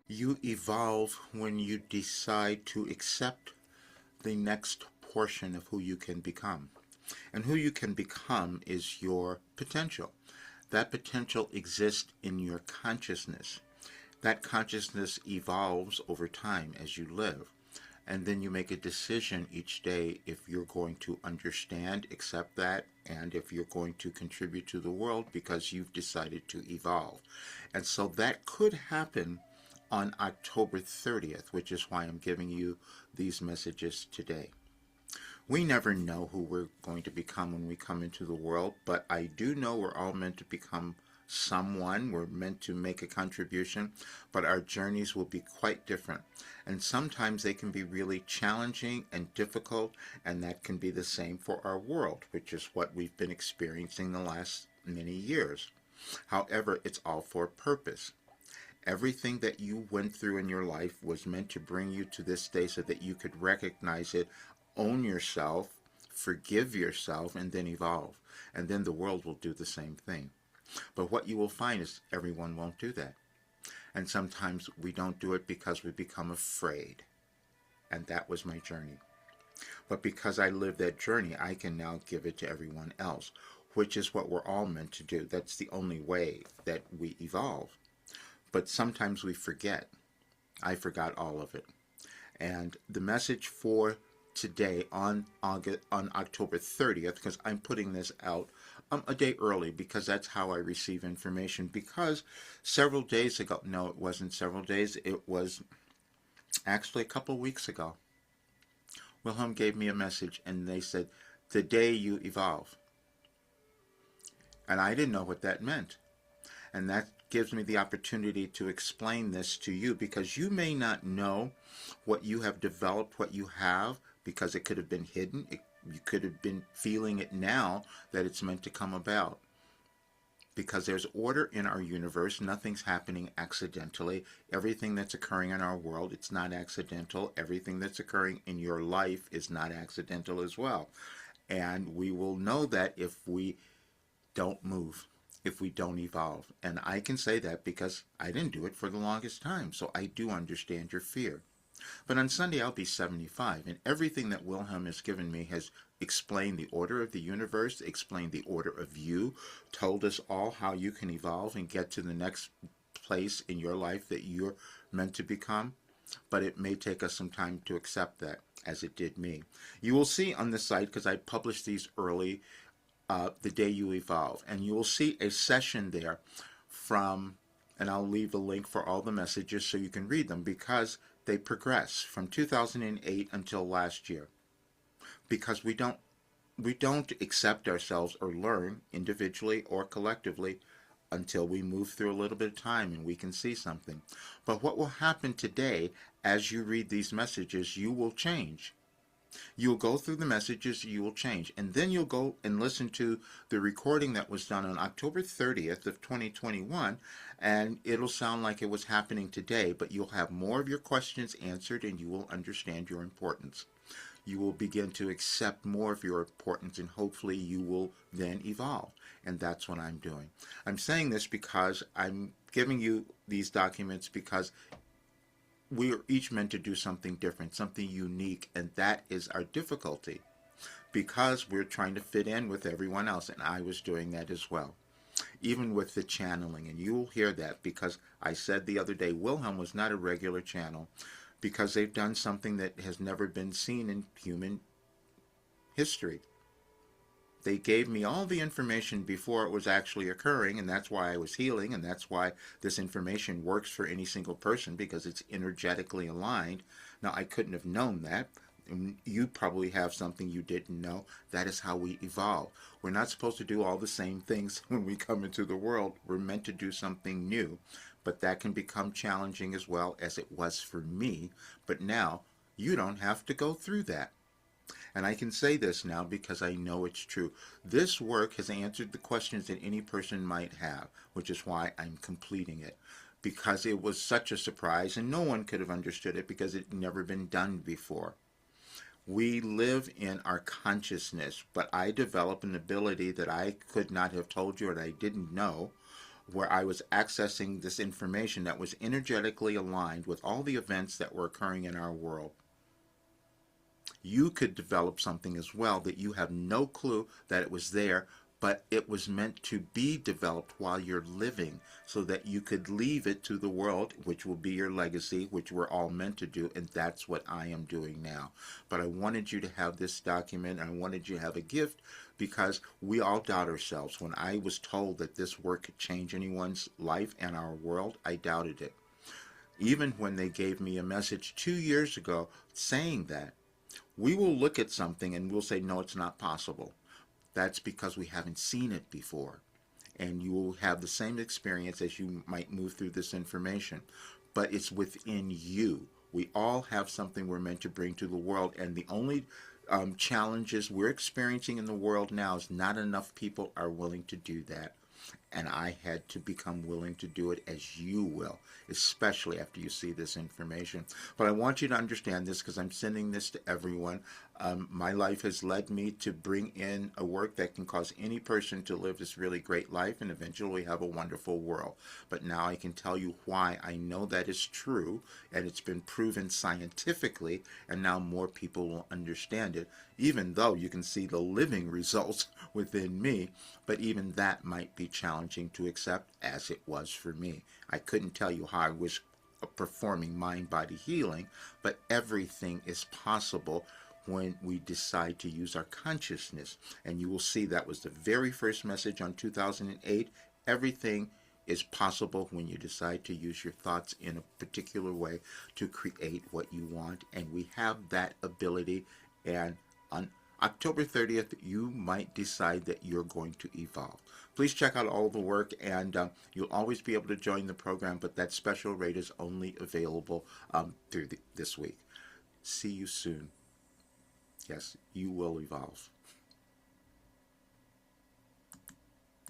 You evolve when you decide to accept the next portion of who you can become. And who you can become is your potential. That potential exists in your consciousness. That consciousness evolves over time as you live. And then you make a decision each day if you're going to understand, accept that, and if you're going to contribute to the world because you've decided to evolve. And so that could happen on October 30th, which is why I'm giving you these messages today. We never know who we're going to become when we come into the world, but I do know we're all meant to become someone. We're meant to make a contribution, but our journeys will be quite different. And sometimes they can be really challenging and difficult, and that can be the same for our world, which is what we've been experiencing the last many years. However, it's all for a purpose. Everything that you went through in your life was meant to bring you to this day so that you could recognize it, own yourself, forgive yourself, and then evolve. And then the world will do the same thing. But what you will find is everyone won't do that. And sometimes we don't do it because we become afraid. And that was my journey. But because I lived that journey, I can now give it to everyone else, which is what we're all meant to do. That's the only way that we evolve. But sometimes we forget. I forgot all of it. And the message for today on October 30th, because I'm putting this out a day early because that's how I receive information. Because several days ago, no, it wasn't several days, it was actually a couple of weeks ago, Wilhelm gave me a message and they said, the day you evolve. And I didn't know what that meant. And that gives me the opportunity to explain this to you because you may not know what you have developed, what you have, because it could have been hidden. You could have been feeling it now that it's meant to come about. Because there's order in our universe. Nothing's happening accidentally. Everything that's occurring in our world, it's not accidental. Everything that's occurring in your life is not accidental as well. And we will know that if we don't move, if we don't evolve. And I can say that because I didn't do it for the longest time. So I do understand your fear. But on Sunday I'll be 75, and everything that Wilhelm has given me has explained the order of the universe, explained the order of you, told us all how you can evolve and get to the next place in your life that you're meant to become. But it may take us some time to accept that, as it did me. You will see on the site, because I published these early, the day you evolve, and you will see a session there from, and I'll leave the link for all the messages so you can read them, because they progress from 2008 until last year. Because we don't accept ourselves or learn individually or collectively until we move through a little bit of time and we can see something. But what will happen today as you read these messages, you will change. You'll go through the messages, you will change. And then you'll go and listen to the recording that was done on October 30th of 2021, and it'll sound like it was happening today, but you'll have more of your questions answered and you will understand your importance. You will begin to accept more of your importance and hopefully you will then evolve. And that's what I'm doing. I'm saying this because I'm giving you these documents because we are each meant to do something different, something unique, and that is our difficulty because we're trying to fit in with everyone else, and I was doing that as well. Even with the channeling, and you will hear that because I said the other day, Wilhelm was not a regular channel because they've done something that has never been seen in human history. They gave me all the information before it was actually occurring, and that's why I was healing, and that's why this information works for any single person because it's energetically aligned. Now, I couldn't have known that. And you probably have something you didn't know. That is how we evolve. We're not supposed to do all the same things when we come into the world. We're meant to do something new, but that can become challenging as well as it was for me. But now, you don't have to go through that. And I can say this now because I know it's true. This work has answered the questions that any person might have, which is why I'm completing it. Because it was such a surprise and no one could have understood it because it had never been done before. We live in our consciousness, but I developed an ability that I could not have told you and I didn't know where I was accessing this information that was energetically aligned with all the events that were occurring in our world. You could develop something as well that you have no clue that it was there, but it was meant to be developed while you're living so that you could leave it to the world, which will be your legacy, which we're all meant to do, and that's what I am doing now. But I wanted you to have this document, and I wanted you to have a gift because we all doubt ourselves. When I was told that this work could change anyone's life and our world, I doubted it. Even when they gave me a message 2 years ago saying that, we will look at something and we'll say, no, it's not possible. That's because we haven't seen it before. And you will have the same experience as you might move through this information. But it's within you. We all have something we're meant to bring to the world. And the only challenges we're experiencing in the world now is not enough people are willing to do that. And I had to become willing to do it as you will, especially after you see this information. But I want you to understand this because I'm sending this to everyone. My life has led me to bring in a work that can cause any person to live this really great life and eventually have a wonderful world. But now I can tell you why I know that is true, and it's been proven scientifically, and now more people will understand it, even though you can see the living results within me. But even that might be challenging to accept, as it was for me. I couldn't tell you how I was performing mind-body healing, but everything is possible when we decide to use our consciousness. And you will see that was the very first message on 2008. Everything is possible when you decide to use your thoughts in a particular way to create what you want. And we have that ability. And on October 30th, you might decide that you're going to evolve. Please check out all the work, and you'll always be able to join the program, but that special rate is only available through this week. See you soon. Yes, you will evolve.